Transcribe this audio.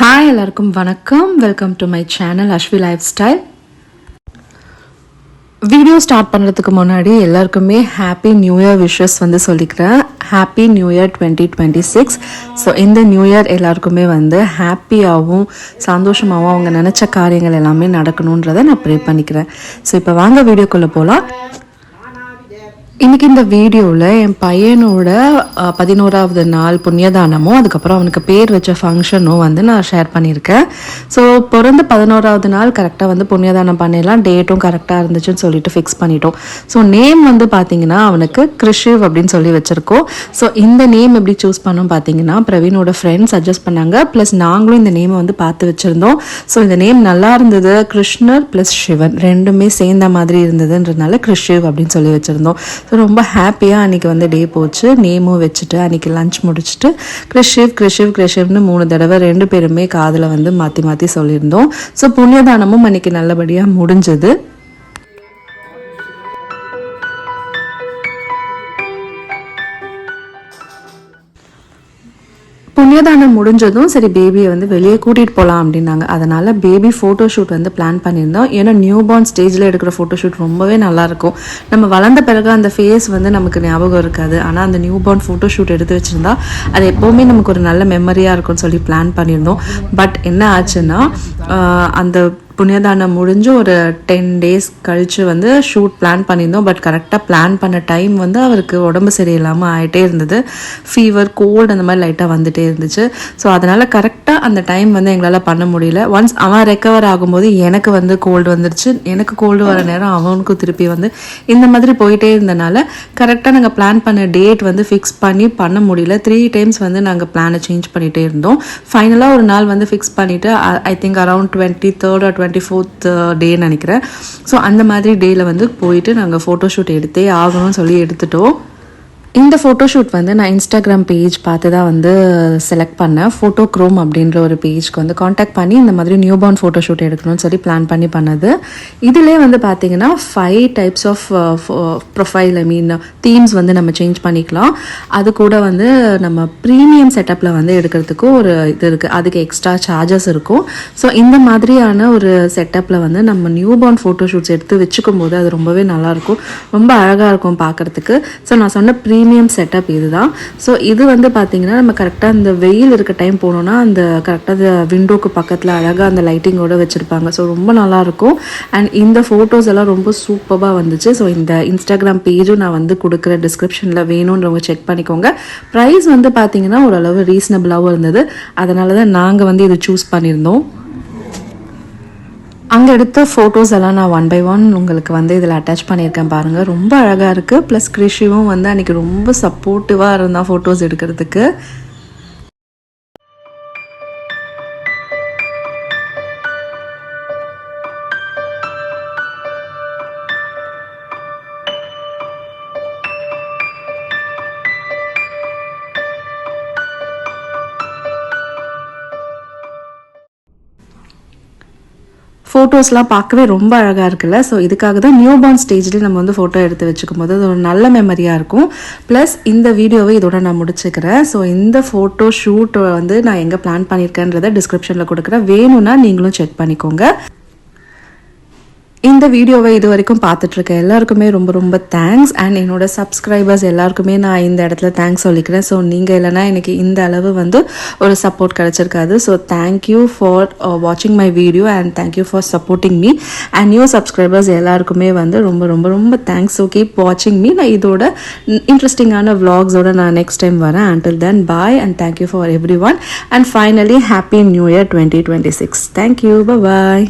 Hi எல்லாருக்கும் வணக்கம். Welcome to my channel Asvi life style. Video start பண்ணுறதுக்கு முன்னாடி எல்லாருக்குமே ஹாப்பி நியூ இயர் விஷஸ் சொல்லிக்கிறேன். Happy new year 2026. ஸோ இந்த நியூ இயர் எல்லாருக்குமே ஹாப்பியாகவும் சந்தோஷமாகவும் அவங்க நினச்ச காரியங்கள் எல்லாமே நடக்கணுன்றதை நான் ப்ரே பண்ணிக்கிறேன். ஸோ இப்போ வாங்க வீடியோக்குள்ளே போகலாம். இன்றைக்கி இந்த வீடியோவில் என் பையனோட 11வது நாள் புண்ணியதானமும் அதுக்கப்புறம் அவனுக்கு பேர் வச்ச ஃபங்க்ஷனும் நான் ஷேர் பண்ணியிருக்கேன். ஸோ பிறந்த 11வது நாள் கரெக்டாக புண்ணியதானம் பண்ணிடலாம், டேட்டும் கரெக்டாக இருந்துச்சுன்னு சொல்லிட்டு ஃபிக்ஸ் பண்ணிட்டோம். ஸோ நேம் பார்த்தீங்கன்னா அவனுக்கு கிருஷிவ் அப்படின்னு சொல்லி வச்சுருக்கோம். ஸோ இந்த நேம் எப்படி சூஸ் பண்ணோம் பார்த்தீங்கன்னா பிரவீனோட ஃப்ரெண்ட்ஸ் சஜஸ்ட் பண்ணாங்க, ப்ளஸ் நாங்களும் இந்த நேமை பார்த்து வச்சுருந்தோம். ஸோ இந்த நேம் நல்லா இருந்தது, கிருஷ்ணர் ப்ளஸ் சிவன் ரெண்டுமே சேர்ந்த மாதிரி இருந்ததுன்றதுனால கிருஷிவ் அப்படின்னு சொல்லி வச்சுருந்தோம். ஸோ ரொம்ப ஹாப்பியாக அன்றைக்கி டே போச்சு. நேமும் வச்சுட்டு அன்றைக்கி லஞ்ச் முடிச்சுட்டு கிருஷிவ்னு 3 தடவை 2 பேருமே காதில் மாற்றி மாற்றி சொல்லியிருந்தோம். ஸோ புண்ணியதானமும் அன்றைக்கி நல்லபடியாக முடிஞ்சது. புண்ணியதானம் முடிஞ்சதும் சரி பேபியை வெளியே கூட்டிகிட்டு போகலாம் அப்படின்னாங்க. அதனால் பேபி ஃபோட்டோ ஷூட் பிளான் பண்ணியிருந்தோம். ஏன்னா நியூ பார்ன் ஸ்டேஜில் எடுக்கிற ஃபோட்டோ ஷூட் ரொம்பவே நல்லாயிருக்கும். நம்ம வளர்ந்த பிறகு அந்த ஃபேஸ் நமக்கு ஞாபகம் இருக்காது. ஆனால் அந்த நியூ பார்ன் ஃபோட்டோ ஷூட் எடுத்து வச்சுருந்தா அது எப்போவுமே நமக்கு ஒரு நல்ல மெமரியாக இருக்கும்னு சொல்லி பிளான் பண்ணியிருந்தோம். பட் என்ன ஆச்சுன்னா அந்த புண்ணியதானம் முடிஞ்சு ஒரு 10 days கழித்து ஷூட் பிளான் பண்ணியிருந்தோம். பட் கரெக்டாக பிளான் பண்ண டைம் அவருக்கு உடம்பு சரியில்லாமல் ஆகிட்டே இருந்தது. ஃபீவர், கோல்டு அந்த மாதிரி லைட்டாக வந்துகிட்டே இருந்துச்சு. ஸோ அதனால் கரெக்டாக அந்த டைம் எங்களால் பண்ண முடியல. ஒன்ஸ் அவன் ரெக்கவர் ஆகும்போது எனக்கு கோல்டு வந்துருச்சு. எனக்கு கோல்டு வர நேரம் அவனுக்கும் திருப்பி இந்த மாதிரி போயிட்டே இருந்தனால கரெக்டாக நாங்கள் பிளான் பண்ண டேட் ஃபிக்ஸ் பண்ண முடியல. 3 times நாங்கள் பிளானை சேஞ்ச் பண்ணிகிட்டே இருந்தோம். ஃபைனலாக ஒரு நாள் ஃபிக்ஸ் பண்ணிவிட்டு I think around 23rd or 24th டே நினைக்கிறேன். ஸோ அந்த மாதிரி டேயில் போயிட்டு நாங்கள் ஃபோட்டோ ஷூட் எடுத்தே ஆகணும்னு சொல்லி எடுத்துட்டோம். இந்த ஃபோட்டோஷூட் நான் இன்ஸ்டாகிராம் பேஜ் பார்த்து தான் செலக்ட் பண்ணேன். ஃபோட்டோக்ரோம் அப்படின்ற ஒரு பேஜ்க்கு காண்டாக்ட் பண்ணி இந்த மாதிரி நியூ பார்ன் ஃபோட்டோஷூட் எடுக்கணும்னு சொல்லி பிளான் பண்ணது. இதிலே பார்த்தீங்கன்னா 5 types ஆஃப் ப்ரொஃபைல் தீம்ஸ் நம்ம சேஞ்ச் பண்ணிக்கலாம். அது கூட நம்ம ப்ரீமியம் செட்டப்பில் எடுக்கிறதுக்கு ஒரு இது இருக்குது. அதுக்கு எக்ஸ்ட்ரா சார்ஜஸ் இருக்கும். ஸோ இந்த மாதிரியான ஒரு செட்டப்பில் நம்ம நியூ பார்ன் ஃபோட்டோஷூட்ஸ் எடுத்து வச்சுக்கும் போது அது ரொம்பவே நல்லாயிருக்கும், ரொம்ப அழகாக இருக்கும் பார்க்குறதுக்கு. ஸோ நான் சொன்ன ப்ரீமியம் செட்டப் இதுதான். ஸோ இது பார்த்தீங்கன்னா நம்ம கரெக்டாக இந்த வெயில் இருக்க டைம் போனோம்னா அந்த கரெக்டாக விண்டோக்கு பக்கத்தில் அழகாக அந்த லைட்டிங்கோடு வச்சுருப்பாங்க. ஸோ ரொம்ப நல்லாயிருக்கும். அண்ட் இந்த ஃபோட்டோஸ் எல்லாம் ரொம்ப சூப்பராக வந்துச்சு. ஸோ இந்த இன்ஸ்டாகிராம் பேஜும் நான் கொடுக்குற டிஸ்கிரிப்ஷனில் வேணுன்றவங்க செக் பண்ணிக்கோங்க. ப்ரைஸ் பார்த்தீங்கன்னா ஓரளவு ரீசனபிளாகவும் இருந்தது. அதனால தான் நாங்கள் இதை சூஸ் பண்ணியிருந்தோம். அங்கே எடுத்த ஃபோட்டோஸ் எல்லாம் நான் 1 by 1 உங்களுக்கு இதில் அட்டாச் பண்ணியிருக்கேன் பாருங்கள். ரொம்ப அழகாக இருக்குது. ப்ளஸ் கிருஷிவும் அன்றைக்கி ரொம்ப சப்போர்ட்டிவாக இருந்தால் ஃபோட்டோஸ் எடுக்கிறதுக்கு. ஃபோட்டோஸ்லாம் பார்க்கவே ரொம்ப அழகாக இருக்குல்ல. ஸோ இதுக்காக தான் நியூ பார்ன் ஸ்டேஜ்லேயே நம்ம ஃபோட்டோ எடுத்து வச்சுக்கும் போது அது ஒரு நல்ல மெமரியாக இருக்கும். ப்ளஸ் இந்த வீடியோவை இதோட நான் முடிச்சுக்கிறேன். ஸோ இந்த ஃபோட்டோ ஷூட் நான் எங்கே பிளான் பண்ணியிருக்கேன்றதை டிஸ்கிரிப்ஷனில் கொடுக்குறேன், வேணும்னா நீங்களும் செக் பண்ணிக்கோங்க. இந்த வீடியோவை இது வரைக்கும் பார்த்துட்ருக்க எல்லாருக்குமே ரொம்ப ரொம்ப தேங்க்ஸ். அண்ட் என்னோட சப்ஸ்கிரைபர்ஸ் எல்லாருக்குமே நான் இந்த இடத்துல தேங்க்ஸ் சொல்லிக்கிறேன். ஸோ நீங்கள் இல்லைனா எனக்கு இந்த அளவு ஒரு சப்போர்ட் கிடச்சிருக்காது. ஸோ தேங்க்யூ ஃபார் வாட்சிங் my video and thank you for supporting me. And new subscribers எல்லாருக்குமே ரொம்ப ரொம்ப ரொம்ப தேங்க்ஸ். ஸோ கீப் வாட்சிங் மீ. நான் இதோட இன்ட்ரெஸ்டிங்கான vlogsஓட நான் நெக்ஸ்ட் டைம் வரேன். until then bye and thank you for everyone. And finally happy new year 2026. Thank you. Bye bye.